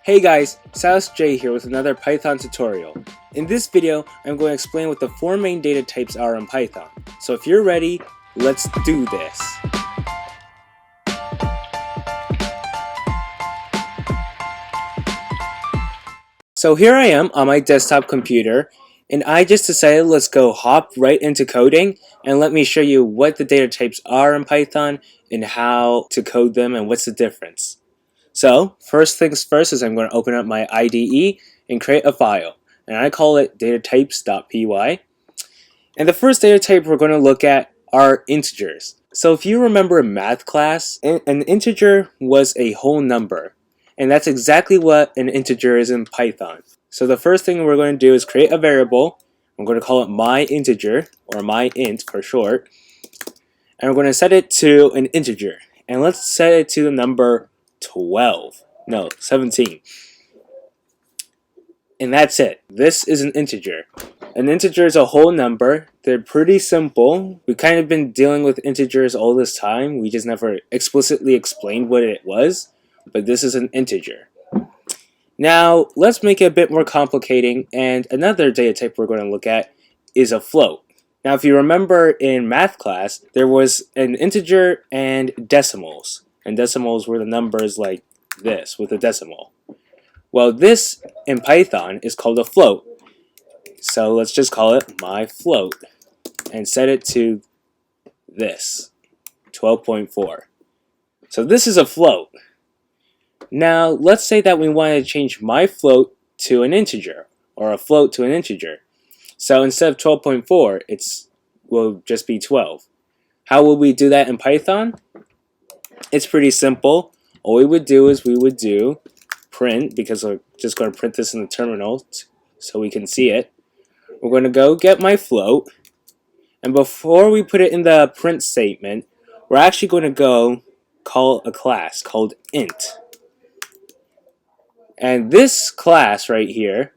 Hey guys, Silas J here with another Python tutorial. In this video, I'm going to explain what the four main data types are in Python. So if you're ready, let's do this. So here I am on my desktop computer, and I just decided let's go hop right into coding, and let me show you what the data types are in Python and how to code them and what's the difference. So first things first is I'm going to open up my IDE and create a file, and I call it datatypes.py. And the first data type we're going to look at are integers. So if you remember in math class, an integer was a whole number, and that's exactly what an integer is in Python. So the first thing we're going to do is create a variable. I'm going to call it my integer, or my int for short, and we're going to set it to an integer, and let's set it to the number 17. And that's it. This is an integer. An integer is a whole number. They're pretty simple. We've kind of been dealing with integers all this time. We just never explicitly explained what it was, but this is an integer. Now, let's make it a bit more complicating, and another data type we're going to look at is a float. Now, if you remember in math class, there was an integer and decimals. And decimals were the numbers like this with a decimal. Well, this in Python is called a float. So let's just call it my float and set it to this, 12.4. So this is a float. Now let's say that we want to change my float to an integer, or a float to an integer. So instead of 12.4, it will just be 12. How will we do that in Python? It's pretty simple. All we would do is we would do print, because we're just going to print this in the terminal so we can see it. We're going to go get my float, and before we put it in the print statement, we're actually going to go call a class called int. And this class right here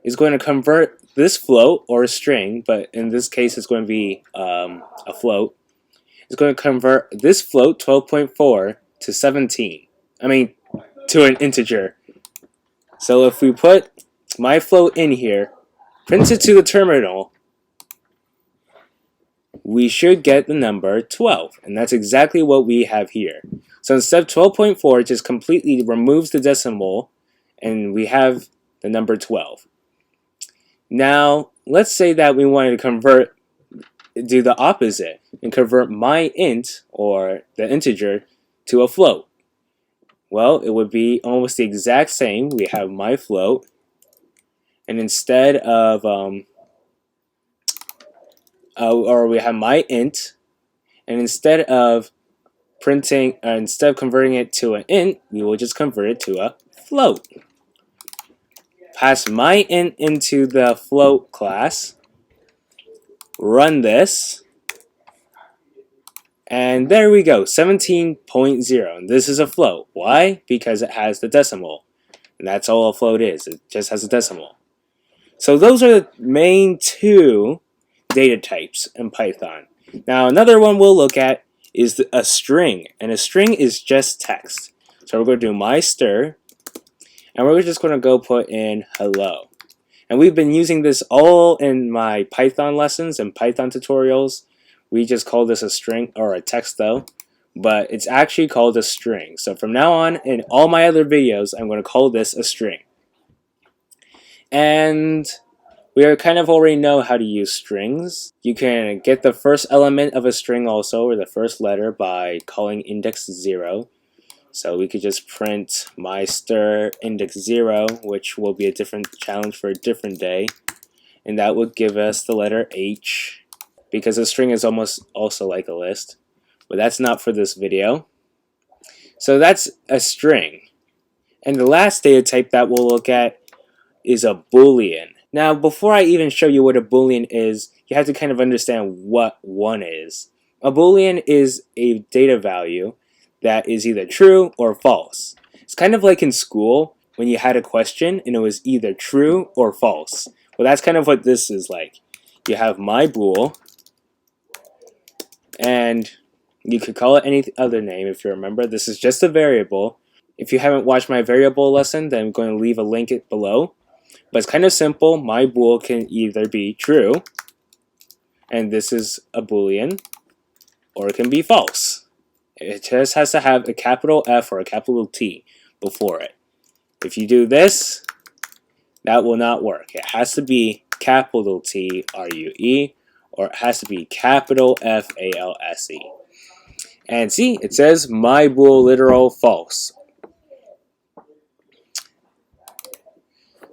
is going to convert this float, or a string, but in this case it's going to be a float. It's going to convert this float, 12.4, to 17. To an integer. So if we put my float in here, print it to the terminal, we should get the number 12. And that's exactly what we have here. So instead of 12.4, it just completely removes the decimal, and we have the number 12. Now, let's say that we wanted to do the opposite and convert my int, or the integer, to a float. Well, it would be almost the exact same. We have my float, and instead of or we have my int, and instead of converting it to an int, we will just convert it to a float. Pass my int into the float class, run this, and there we go, 17.0. And this is a float. Why? Because it has the decimal. And that's all a float is. It just has a decimal. So those are the main two data types in Python. Now another one we'll look at is a string. And a string is just text. So we're going to do my stir, and we're just going to go put in hello. And we've been using this all in my Python lessons and Python tutorials. We just call this a string, or a text though, but it's actually called a string. So from now on, in all my other videos, I'm going to call this a string. And we kind of already know how to use strings. You can get the first element of a string also, or the first letter, by calling index 0. So we could just print my stir index 0, which will be a different challenge for a different day. And that would give us the letter H, because a string is almost also like a list. But that's not for this video. So that's a string. And the last data type that we'll look at is a boolean. Now, before I even show you what a boolean is, you have to kind of understand what one is. A boolean is a data value that is either true or false. It's kind of like in school when you had a question and it was either true or false. Well, that's kind of what this is like. You have my bool, and you could call it any other name if you remember. This is just a variable. If you haven't watched my variable lesson, then I'm going to leave a link below. But it's kind of simple. My bool can either be true, and this is a boolean, or it can be false. It just has to have a capital F or a capital T before it. If you do this, that will not work. It has to be capital T R-U-E, or it has to be capital F-A-L-S-E. And see, it says my bool literal false.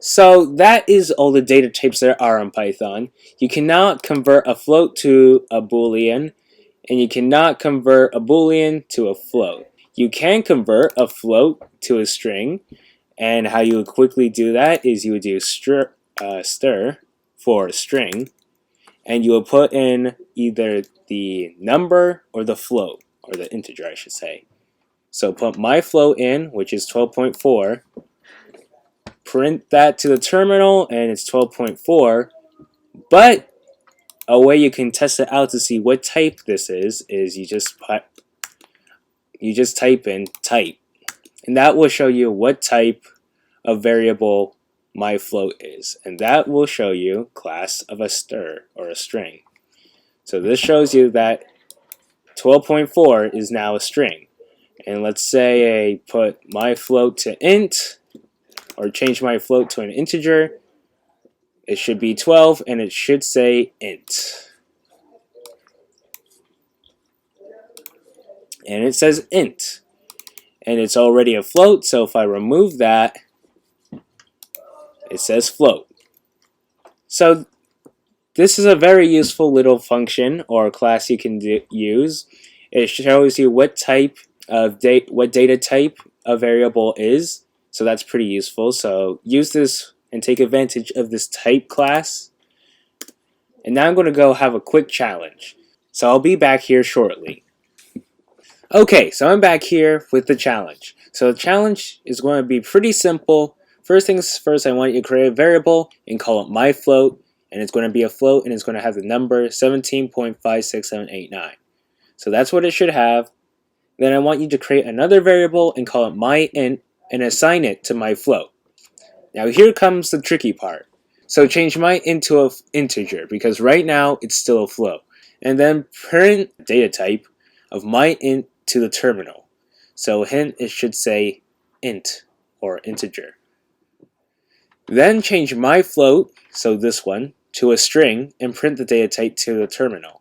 So that is all the data types there are in Python. You cannot convert a float to a boolean, and you cannot convert a boolean to a float. You can convert a float to a string, and how you would quickly do that is you would do stir for a string, and you will put in either the number or the float, or the integer I should say. So put my float in, which is 12.4, print that to the terminal, and it's 12.4, but a way you can test it out to see what type this is you just type in type, and that will show you what type of variable my float is, and that will show you class of a stir or a string. So this shows you that 12.4 is now a string, and let's say I put my float to int, or change my float to an integer. It should be 12, and it should say int. And it says int. And it's already a float, so if I remove that, it says float. So this is a very useful little function or class you can use. It shows you what type of what data type a variable is. So that's pretty useful. So use this and take advantage of this type class. And now I'm going to go have a quick challenge. So I'll be back here shortly. Okay, so I'm back here with the challenge. So the challenge is going to be pretty simple. First things first, I want you to create a variable and call it my float. And it's going to be a float, and it's going to have the number 17.56789. So that's what it should have. Then I want you to create another variable and call it my int, and assign it to my float. Now here comes the tricky part. So change my int to an integer, because right now it's still a float. And then print data type of my int to the terminal. So hint, it should say int or integer. Then change my float, so this one, to a string, and print the data type to the terminal.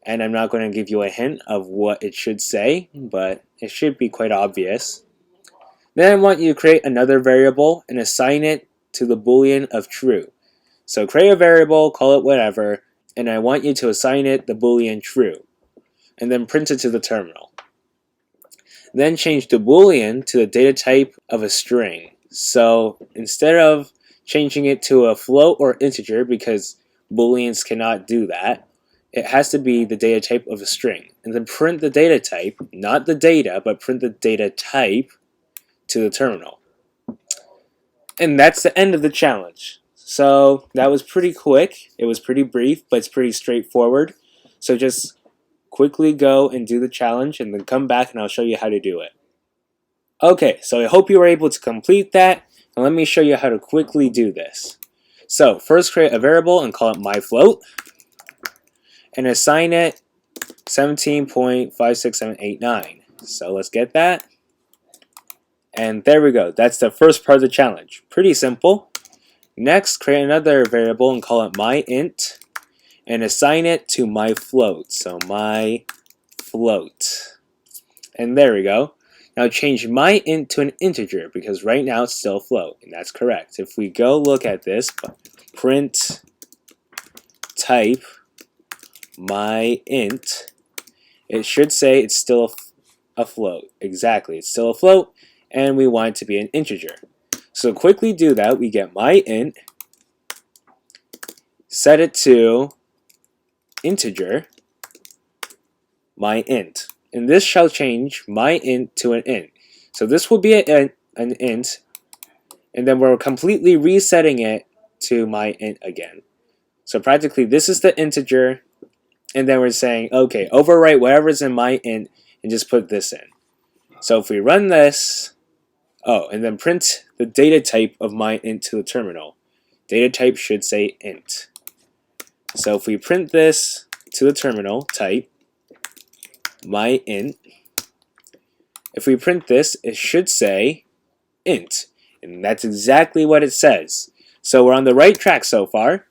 And I'm not going to give you a hint of what it should say, but it should be quite obvious. Then I want you to create another variable and assign it to the boolean of true. So create a variable, call it whatever, and I want you to assign it the boolean true, and then print it to the terminal. Then change the boolean to the data type of a string. So instead of changing it to a float or integer, because booleans cannot do that, it has to be the data type of a string. And then print the data type, not the data, but print the data type to the terminal. And that's the end of the challenge. So that was pretty quick. It was pretty brief, but it's pretty straightforward. So just quickly go and do the challenge, and then come back and I'll show you how to do it. Okay, so I hope you were able to complete that, and let me show you how to quickly do this. So first create a variable and call it my float, and assign it 17.56789. So let's get that. And there we go. That's the first part of the challenge. Pretty simple. Next, create another variable and call it my int, and assign it to my float. So my float. And there we go. Now change my int to an integer, because right now it's still a float, and that's correct. If we go look at this, print type my int, it should say it's still a float. Exactly, it's still a float, and we want it to be an integer. So quickly do that. We get my int, set it to integer, my int. And this shall change my int to an int. So this will be an int, and then we're completely resetting it to my int again. So practically this is the integer, and then we're saying, okay, overwrite whatever's in my int and just put this in. So if we run this, Oh, and then print the data type of my int to the terminal. Data type should say int. So if we print this to the terminal, type my int. If we print this, it should say int. And that's exactly what it says. So we're on the right track so far.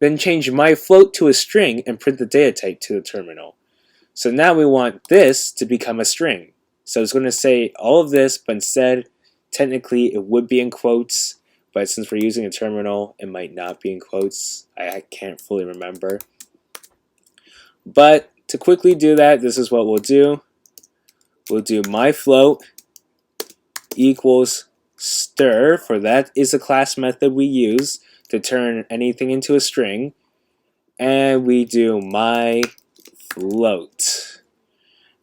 Then change my float to a string and print the data type to the terminal. So now we want this to become a string. So it's going to say all of this, but instead, technically it would be in quotes. But since we're using a terminal, it might not be in quotes. I can't fully remember. But to quickly do that, this is what we'll do. We'll do my float equals stir, for that is a class method we use to turn anything into a string. And we do my float.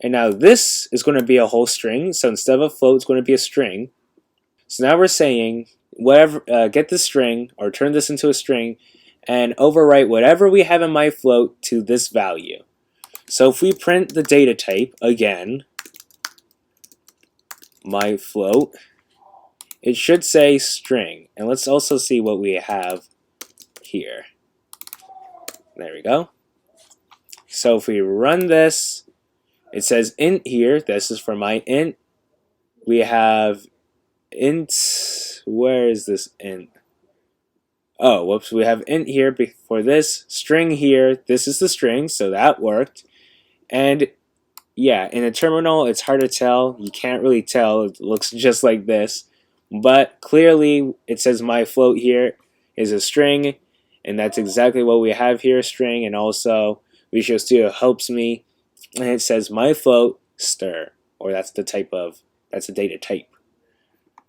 And now this is going to be a whole string, so instead of a float, it's going to be a string. So now we're saying, whatever, get the string, or turn this into a string, and overwrite whatever we have in my float to this value. So if we print the data type, again, my float, it should say string. And let's also see what we have here. There we go. So if we run this, it says int here. This is for my int. We have int. Where is this int? Oh, whoops. We have int here for this. String here. This is the string, so that worked. And yeah, in a terminal, it's hard to tell. You can't really tell. It looks just like this. But clearly, it says my float here is a string. And that's exactly what we have here, string. And also, Visual Studio helps me. And it says my float stir, or that's the data type.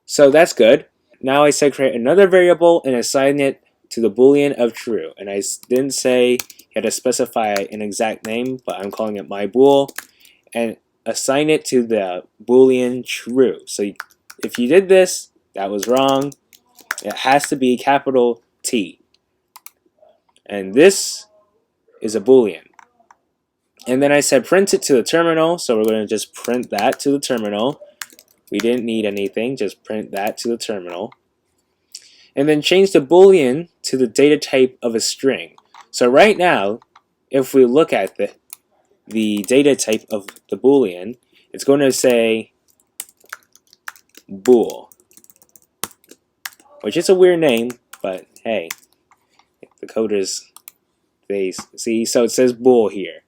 So that's good. Now I said create another variable and assign it to the boolean of true. And I didn't say you had to specify an exact name, but I'm calling it my bool, and assign it to the boolean true. So if you did this, that was wrong. It has to be capital T. And this is a boolean. And then I said print it to the terminal, so we're going to just print that to the terminal. We didn't need anything, just print that to the terminal. And then change the boolean to the data type of a string. So right now, if we look at the data type of the boolean, it's going to say bool, which is a weird name, but hey, the coders, they see, so it says bool here.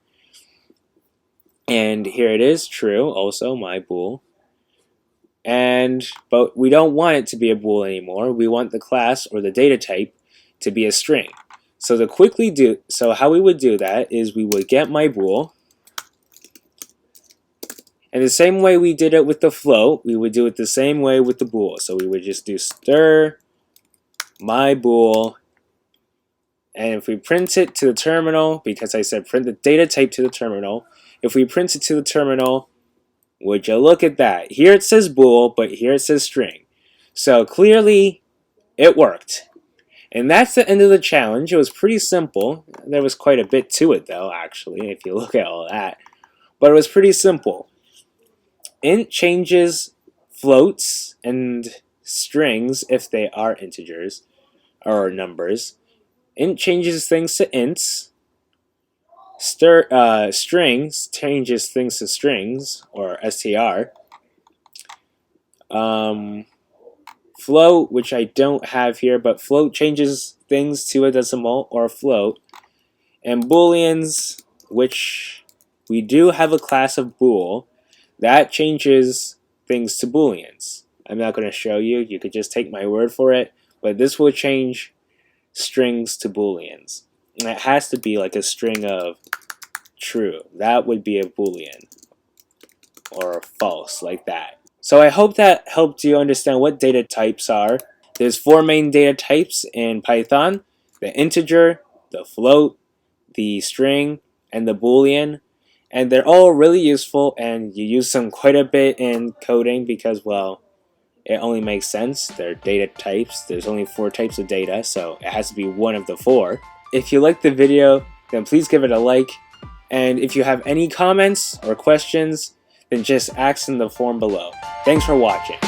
And here it is, true, also my bool. But we don't want it to be a bool anymore. We want the class or the data type to be a string. So how we would do that is we would get my bool, and the same way we did it with the float, we would do it the same way with the bool. So we would just do stir my bool, and if we print it to the terminal, because I said print the data type to the terminal, if we print it to the terminal, would you look at that? Here it says bool, but here it says string. So clearly, it worked. And that's the end of the challenge. It was pretty simple. There was quite a bit to it, though, actually, if you look at all that. But it was pretty simple. Int changes floats and strings if they are integers or numbers. Int changes things to ints. Strings changes things to strings, or str. Float, which I don't have here, but float changes things to a decimal or a float. And booleans, which we do have a class of bool, that changes things to booleans. I'm not going to show you. You could just take my word for it. But this will change strings to booleans. And it has to be like a string of true. That would be a boolean. Or false, like that. So I hope that helped you understand what data types are. There's 4 main data types in Python: the integer, the float, the string, and the boolean. And they're all really useful, and you use them quite a bit in coding because, well, it only makes sense. They're data types. There's only 4 types of data, so it has to be one of the 4. If you liked the video, then please give it a like. And if you have any comments or questions, then just ask in the form below. Thanks for watching.